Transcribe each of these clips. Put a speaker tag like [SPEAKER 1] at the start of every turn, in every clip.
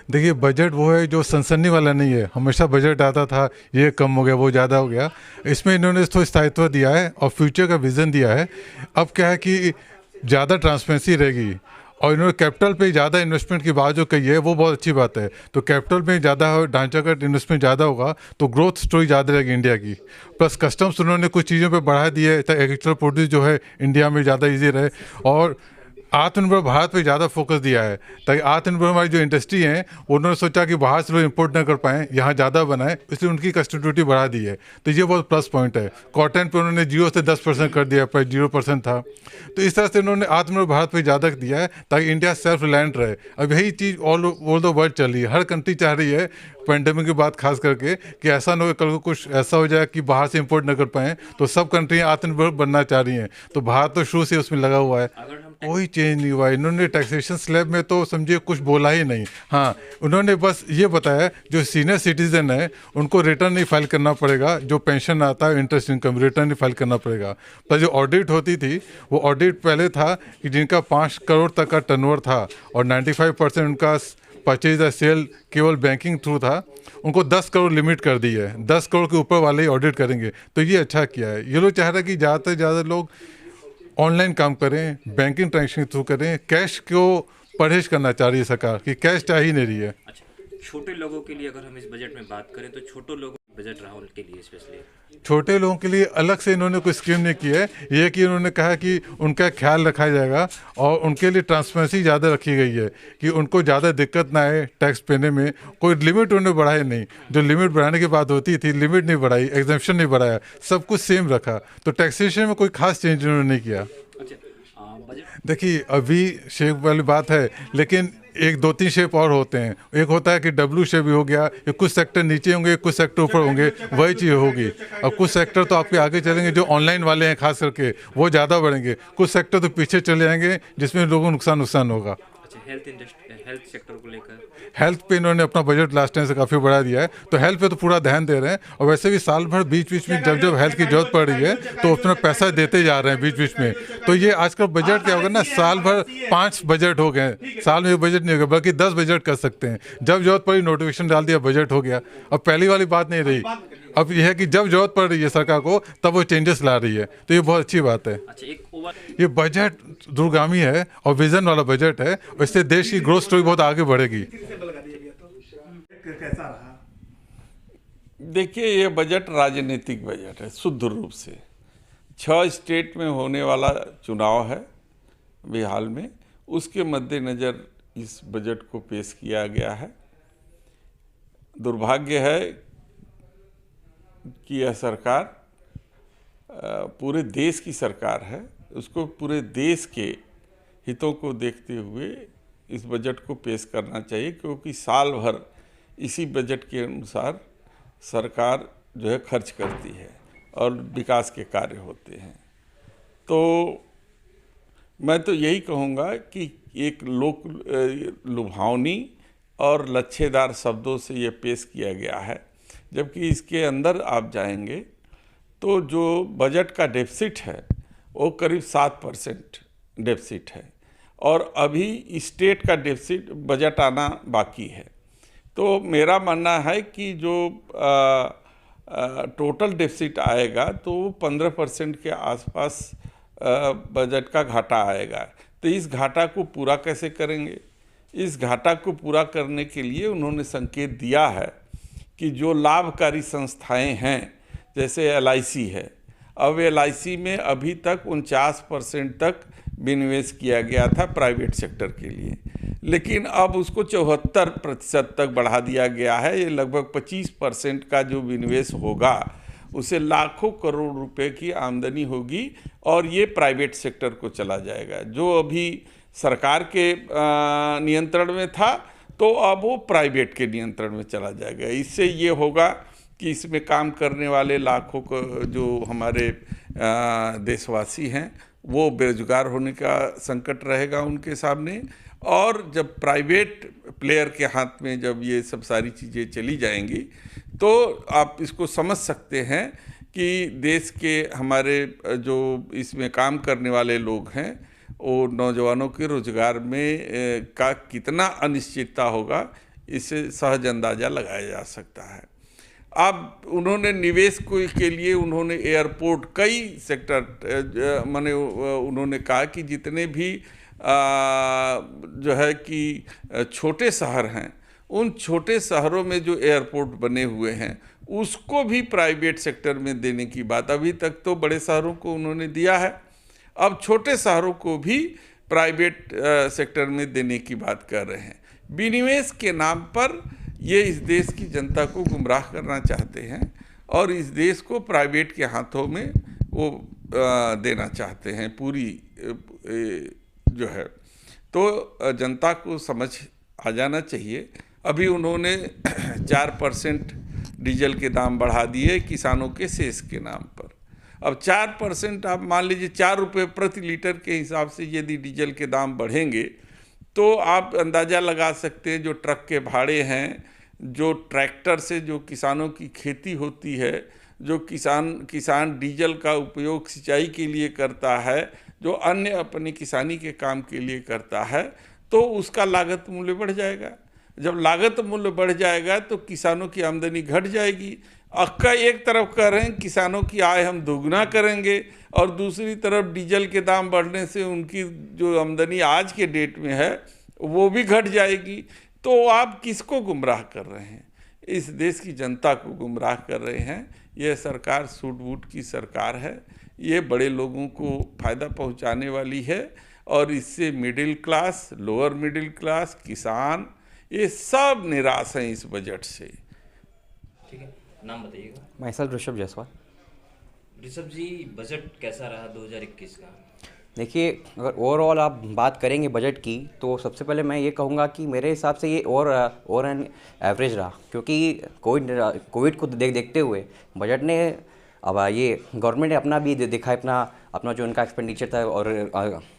[SPEAKER 1] देखिए, बजट वो है जो सनसनी वाला नहीं है। हमेशा बजट आता था, ये कम हो गया, वो ज़्यादा हो गया। इसमें इन्होंने थोड़ा स्थायित्व दिया है और फ्यूचर का विज़न दिया है। अब क्या है कि ज़्यादा ट्रांसपेरेंसी रहेगी, और इन्होंने कैपिटल पे ज़्यादा इन्वेस्टमेंट की बात जो कही है वो बहुत अच्छी बात है। तो कैपिटल में ज़्यादा ढांचागत इन्वेस्टमेंट ज़्यादा होगा तो ग्रोथ स्टोरी ज़्यादा रहेगी इंडिया की। प्लस कस्टम्स उन्होंने कुछ चीज़ों पे बढ़ा दिए ताकि एग्रीकल्चर प्रोड्यूस जो है इंडिया में ज़्यादा इजी रहे। और आत्मनिर्भर भारत पे ज़्यादा फोकस दिया है ताकि आत्मनिर्भर हमारी जो इंडस्ट्री है उन्होंने सोचा कि बाहर से लोग इंपोर्ट ना कर पाएँ, यहाँ ज़्यादा बनाए, इसलिए उनकी कस्टम ड्यूटी बढ़ा दी है। तो ये बहुत प्लस पॉइंट है। कॉटन पे उन्होंने 0 से 10% कर दिया, पहले 0% था। तो इस तरह से उन्होंने आत्मनिर्भर भारत पे ज़्यादा दिया है ताकि इंडिया सेल्फ रिलायंट रहे। अब यही चीज़ ऑल ओवर द वर्ल्ड चल रही है। हर कंट्री चाह रही है, पेंडेमिक की बात खास करके, कि ऐसा ना हो कल को कुछ ऐसा हो जाए कि बाहर से इंपोर्ट न कर पाएँ। तो सब कंट्रियाँ आत्मनिर्भर बनना चाह रही हैं। तो भारत तो शुरू से उसमें लगा हुआ है, कोई चेंज नहीं हुआ। इन्होंने टैक्सेशन स्लैब में तो समझिए कुछ बोला ही नहीं। हाँ, उन्होंने बस ये बताया जो सीनियर सिटीजन है उनको रिटर्न नहीं फाइल करना पड़ेगा, जो पेंशन आता है इंटरेस्ट इनकम रिटर्न नहीं फाइल करना पड़ेगा। पर जो ऑडिट होती थी वो ऑडिट पहले था कि जिनका 5 करोड़ तक का टर्नओवर था और 95% उनका परचेज या सेल केवल बैंकिंग थ्रू था, उनको 10 करोड़ लिमिट कर दी है। 10 करोड़ के ऊपर वाले ही ऑडिट करेंगे। तो ये अच्छा किया है। ये लोग चाह रहे हैं कि ज़्यादा से ज़्यादा लोग ऑनलाइन काम करें, बैंकिंग ट्रांजेक्शन थ्रू करें। कैश को परहेज करना चाह रही है सरकार कि कैश चाह ही नहीं रही है।
[SPEAKER 2] अच्छा, छोटे लोगों के लिए अगर हम इस बजट में बात करें तो छोटे लोगों बजट रहा उनके लिए स्पेशली
[SPEAKER 1] छोटे लोगों के लिए अलग से इन्होंने कोई स्कीम नहीं की है। ये कि उन्होंने कहा कि उनका ख्याल रखा जाएगा और उनके लिए ट्रांसपेरेंसी ज़्यादा रखी गई है कि उनको ज़्यादा दिक्कत ना आए टैक्स पेने में। कोई लिमिट उन्होंने बढ़ाई नहीं। जो लिमिट बढ़ाने की बात होती थी, लिमिट नहीं बढ़ाई, एग्जेम्पशन नहीं बढ़ाया, सब कुछ सेम रखा। तो टैक्सेशन में कोई खास चेंज उन्होंने नहीं किया।
[SPEAKER 2] अच्छा बजट
[SPEAKER 1] देखिए, अभी शेप वाली बात है, लेकिन एक 2-3 शेप और होते हैं। एक होता है कि डब्ल्यू शेप भी हो गया, ये कुछ सेक्टर नीचे होंगे, कुछ सेक्टर ऊपर होंगे, वही चीज़ होगी। अब कुछ सेक्टर तो आपके आगे चलेंगे, जो ऑनलाइन वाले हैं खास करके, वो ज़्यादा बढ़ेंगे। कुछ सेक्टर तो पीछे चले जाएंगे जिसमें लोगों को नुकसान होगा।
[SPEAKER 2] अच्छा हेल्थ सेक्टर को लेकर
[SPEAKER 1] हेल्थ पे इन्होंने अपना बजट लास्ट टाइम से काफ़ी बढ़ा दिया है, तो हेल्थ पे तो पूरा ध्यान दे रहे हैं। और वैसे भी साल भर बीच बीच में जब जब हेल्थ की जरूरत पड़ रही है तो उसमें पैसा देते जा रहे हैं बीच बीच में। तो ये आजकल बजट क्या होगा ना, साल भर 5 बजट हो गए, साल में बजट नहीं होगा बल्कि 10 बजट कर सकते हैं। जब जरूरत पड़ी नोटिफिकेशन डाल दिया, बजट हो गया। अब पहली वाली बात नहीं रही। अब यह है कि जब जरूरत पड़ रही है सरकार को तब वो चेंजेस ला रही है, तो ये बहुत अच्छी बात है।
[SPEAKER 2] अच्छा एक ओवर
[SPEAKER 1] ये बजट दूरगामी है और विजन वाला बजट है, इससे देश की ग्रोथ स्टोरी बहुत आगे बढ़ेगी।
[SPEAKER 3] देखिए, ये बजट राजनीतिक बजट है शुद्ध रूप से। 6 स्टेट में होने वाला चुनाव है बिहार में, उसके मद्देनज़र इस बजट को पेश किया गया है। दुर्भाग्य है कि यह सरकार पूरे देश की सरकार है, उसको पूरे देश के हितों को देखते हुए इस बजट को पेश करना चाहिए, क्योंकि साल भर इसी बजट के अनुसार सरकार जो है खर्च करती है और विकास के कार्य होते हैं। तो मैं तो यही कहूँगा कि एक लुभावनी और लच्छेदार शब्दों से ये पेश किया गया है, जबकि इसके अंदर आप जाएंगे तो जो बजट का डेफिसिट है वो करीब 7% डेफिसिट है, और अभी स्टेट का डेफिसिट बजट आना बाकी है। तो मेरा मानना है कि जो टोटल डेफिसिट आएगा तो 15% के आसपास बजट का घाटा आएगा। तो इस घाटा को पूरा कैसे करेंगे? इस घाटा को पूरा करने के लिए उन्होंने संकेत दिया है कि जो लाभकारी संस्थाएं हैं, जैसे LIC है, अब LIC में अभी तक 49% तक विनिवेश किया गया था प्राइवेट सेक्टर के लिए, लेकिन अब उसको 74% तक बढ़ा दिया गया है। ये लगभग 25% का जो विनिवेश होगा उसे लाखों करोड़ रुपए की आमदनी होगी, और ये प्राइवेट सेक्टर को चला जाएगा। जो अभी सरकार के नियंत्रण में था तो अब वो प्राइवेट के नियंत्रण में चला जाएगा। इससे ये होगा कि इसमें काम करने वाले लाखों को जो हमारे देशवासी हैं वो बेरोजगार होने का संकट रहेगा उनके सामने। और जब प्राइवेट प्लेयर के हाथ में जब ये सब सारी चीज़ें चली जाएंगी तो आप इसको समझ सकते हैं कि देश के हमारे जो इसमें काम करने वाले लोग हैं वो नौजवानों के रोजगार में का कितना अनिश्चितता होगा, इससे सहज अंदाज़ा लगाया जा सकता है। अब उन्होंने निवेश के लिए उन्होंने एयरपोर्ट कई सेक्टर माने उन्होंने कहा कि जितने भी जो है कि छोटे शहर हैं, उन छोटे शहरों में जो एयरपोर्ट बने हुए हैं उसको भी प्राइवेट सेक्टर में देने की बात, अभी तक तो बड़े शहरों को उन्होंने दिया है, अब छोटे शहरों को भी प्राइवेट सेक्टर में देने की बात कर रहे हैं। विनिवेश के नाम पर ये इस देश की जनता को गुमराह करना चाहते हैं और इस देश को प्राइवेट के हाथों में वो देना चाहते हैं पूरी जो है। तो जनता को समझ आ जाना चाहिए। अभी उन्होंने 4% डीजल के दाम बढ़ा दिए किसानों के सेस के नाम पर। अब 4% आप मान लीजिए 4 रुपये प्रति लीटर के हिसाब से यदि डीजल के दाम बढ़ेंगे तो आप अंदाज़ा लगा सकते हैं जो ट्रक के भाड़े हैं, जो ट्रैक्टर से जो किसानों की खेती होती है, जो किसान डीजल का उपयोग सिंचाई के लिए करता है, जो अन्य अपनी किसानी के काम के लिए करता है, तो उसका लागत मूल्य बढ़ जाएगा। जब लागत मूल्य बढ़ जाएगा तो किसानों की आमदनी घट जाएगी। अक्का एक तरफ कह रहे हैं किसानों की आय हम दोगुना करेंगे और दूसरी तरफ डीजल के दाम बढ़ने से उनकी जो आमदनी आज के डेट में है वो भी घट जाएगी। तो आप किसको गुमराह कर रहे हैं? इस देश की जनता को गुमराह कर रहे हैं। यह सरकार सूट बूट की सरकार है, ये बड़े लोगों को फ़ायदा पहुंचाने वाली है और इससे middle class, lower middle class, किसान ये सब निराश हैं इस बजट से।
[SPEAKER 2] ठीक है, नाम बताइएगा।
[SPEAKER 4] माइसेल्फ ऋषभ जायसवाल।
[SPEAKER 2] ऋषभ जी, बजट कैसा रहा 2021 का?
[SPEAKER 4] देखिए, अगर ओवरऑल आप बात करेंगे बजट की तो सबसे पहले मैं ये कहूँगा कि मेरे हिसाब से ये ओवर एन एवरेज रहा, क्योंकि कोविड को देखते हुए बजट ने अब ये गवर्नमेंट ने अपना भी देखा है, अपना जो उनका एक्सपेंडिचर था और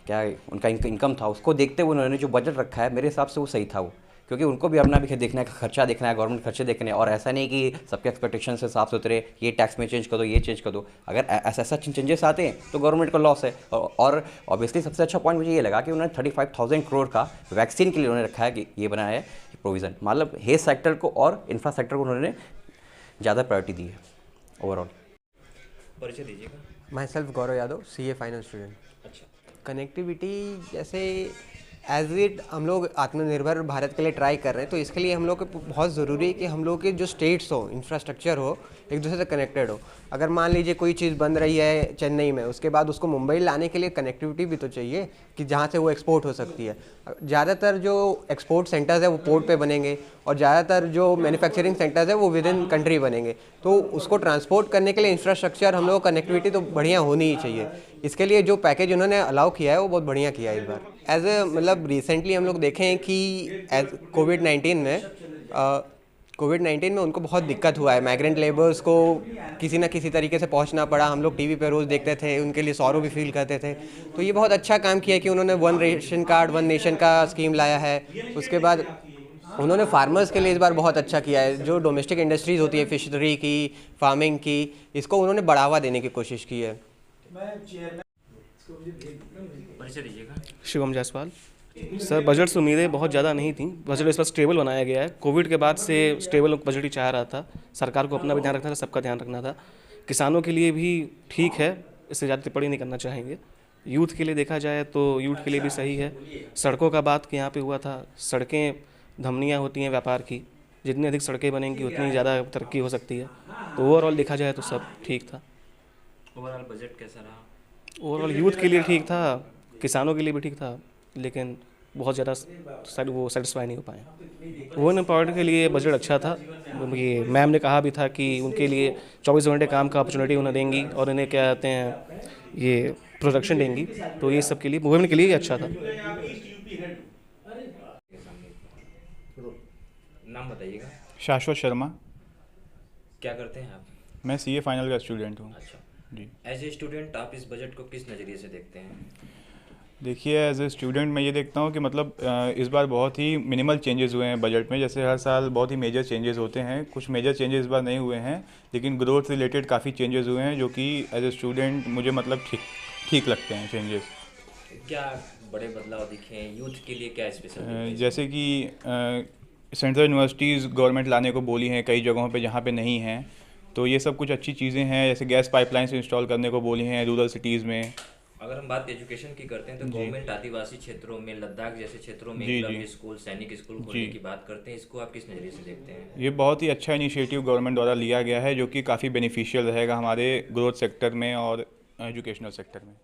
[SPEAKER 4] क्या उनका इनकम था, उसको देखते हुए उन्होंने जो बजट रखा है मेरे हिसाब से वो सही था वो, क्योंकि उनको भी अपना भी देखना है, खर्चा देखना है, गवर्नमेंट खर्चे देखने हैं। और ऐसा नहीं कि सबके एक्सपेक्टेशन से साफ सुथरे ये टैक्स में चेंज कर दो, ये चेंज कर दो। अगर ऐसा चेंजेस आते हैं तो गवर्नमेंट को लॉस है। और ऑब्वियसली सबसे अच्छा पॉइंट मुझे ये लगा कि उन्होंने 35,000 करोड़ का वैक्सीन के लिए उन्होंने रखा है कि ये बनाया है प्रोविज़न, मतलब हेल्थ सेक्टर को और इंफ्रा सेक्टर को उन्होंने ज़्यादा प्रायोरिटी दी है ओवरऑल।
[SPEAKER 2] परिचय दीजिएगा।
[SPEAKER 5] Myself Gaurav Yadav, CA final student.
[SPEAKER 2] अच्छा,
[SPEAKER 5] कनेक्टिविटी जैसे एज इट हम लोग आत्मनिर्भर भारत के लिए ट्राई कर रहे हैं, तो इसके लिए हम लोग को बहुत ज़रूरी है कि हम लोग के जो स्टेट्स हो, इंफ्रास्ट्रक्चर हो, एक दूसरे से कनेक्टेड हो। अगर मान लीजिए कोई चीज़ बन रही है चेन्नई में, उसके बाद उसको मुंबई लाने के लिए कनेक्टिविटी भी तो चाहिए कि जहाँ से वो एक्सपोर्ट हो सकती है। ज़्यादातर जो एक्सपोर्ट सेंटर्स है वो पोर्ट पे बनेंगे और ज़्यादातर जो मैन्युफैक्चरिंग सेंटर्स है वो विद इन कंट्री बनेंगे, तो उसको ट्रांसपोर्ट करने के लिए इंफ्रास्ट्रक्चर हम लोग कनेक्टिविटी तो बढ़िया होनी ही चाहिए। इसके लिए जो पैकेज उन्होंने अलाउ किया है वो बहुत बढ़िया किया है इस बार। एज ए मतलब रिसेंटली हम लोग देखें कि एज कोविड-19 में उनको बहुत दिक्कत हुआ है, माइग्रेंट लेबर्स को किसी ना किसी तरीके से पहुंचना पड़ा। हम लोग टीवी पे रोज़ देखते थे, उनके लिए सौरों भी फील करते थे। तो ये बहुत अच्छा काम किया कि उन्होंने one ration card one nation का स्कीम लाया है। उसके बाद उन्होंने फार्मर्स के लिए इस बार बहुत अच्छा किया है। जो डोमेस्टिक इंडस्ट्रीज़ होती है फिशरी की, फार्मिंग की, इसको उन्होंने बढ़ावा देने की कोशिश की है।
[SPEAKER 2] परिचय दीजिएगा।
[SPEAKER 6] शिवम जायसवाल। सर, बजट से उम्मीदें बहुत ज़्यादा नहीं थी। बजट इस बार स्टेबल बनाया गया है। कोविड के बाद से स्टेबल बजट ही चाह रहा था। सरकार को अपना भी ध्यान रखना था, सबका ध्यान रखना था। किसानों के लिए भी ठीक है, इससे ज़्यादा टिप्पणी नहीं करना चाहेंगे। यूथ के लिए देखा जाए तो यूथ के लिए भी सही है। सड़कों का बात यहाँ पे हुआ था, सड़कें धमनियाँ होती हैं व्यापार की, जितनी अधिक सड़कें बनेंगी उतनी ज़्यादा तरक्की हो सकती है। तो ओवरऑल देखा जाए तो सब ठीक था।
[SPEAKER 2] ओवरऑल बजट कैसा रहा?
[SPEAKER 6] ओवरऑल यूथ के लिए ठीक था, किसानों के लिए भी ठीक था, लेकिन बहुत ज़्यादा वो सेटिस्फाई नहीं हो पाए। वुमेन एम्पावरमेंट के लिए बजट अच्छा था। ये मैम ने कहा भी था कि उनके लिए 24 घंटे काम का अपॉर्चुनिटी उन्हें देंगी और इन्हें क्या कहते हैं ये प्रोडक्शन देंगी, तो ये सब के लिए वुमेन के लिए अच्छा था।
[SPEAKER 2] नाम बताइएगा।
[SPEAKER 7] शाश्वत शर्मा।
[SPEAKER 2] क्या करते हैं आप?
[SPEAKER 7] मैं CA फाइनल का स्टूडेंट हूँ।
[SPEAKER 2] अच्छा
[SPEAKER 7] जी।
[SPEAKER 2] एज ए स्टूडेंट आप इस बजट को किस नज़रिए से देखते हैं?
[SPEAKER 7] देखिए, एज ए स्टूडेंट मैं ये देखता हूँ कि मतलब इस बार बहुत ही मिनिमल चेंजेस हुए हैं बजट में। जैसे हर साल बहुत ही मेजर चेंजेस होते हैं, कुछ मेजर चेंजेस इस बार नहीं हुए हैं, लेकिन ग्रोथ रिलेटेड काफ़ी चेंजेस हुए हैं जो कि एज ए स्टूडेंट मुझे मतलब ठीक लगते हैं चेंजेस।
[SPEAKER 2] क्या बड़े बदलाव दिखे हैं? यूथ के लिए क्या स्पेशल?
[SPEAKER 7] जैसे कि सेंट्रल यूनिवर्सिटीज़ गवर्नमेंट लाने को बोली हैं कई जगहों पे जहाँ पे नहीं हैं, तो ये सब कुछ अच्छी चीज़ें हैं। जैसे गैस पाइपलाइंस इंस्टॉल करने को बोली हैं रूरल सिटीज़ में।
[SPEAKER 2] अगर हम बात एजुकेशन की करते हैं तो गवर्नमेंट आदिवासी क्षेत्रों में, लद्दाख जैसे क्षेत्रों में
[SPEAKER 7] जी,
[SPEAKER 2] एकलव्य
[SPEAKER 7] जी।
[SPEAKER 2] स्कूल, सैनिक स्कूल खोलने की बात करते हैं, इसको आप किस नज़रिए से देखते हैं?
[SPEAKER 7] ये बहुत ही अच्छा इनिशिएटिव गवर्नमेंट द्वारा लिया गया है, जो कि काफ़ी बेनिफिशियल रहेगा हमारे ग्रोथ सेक्टर में और एजुकेशनल सेक्टर में।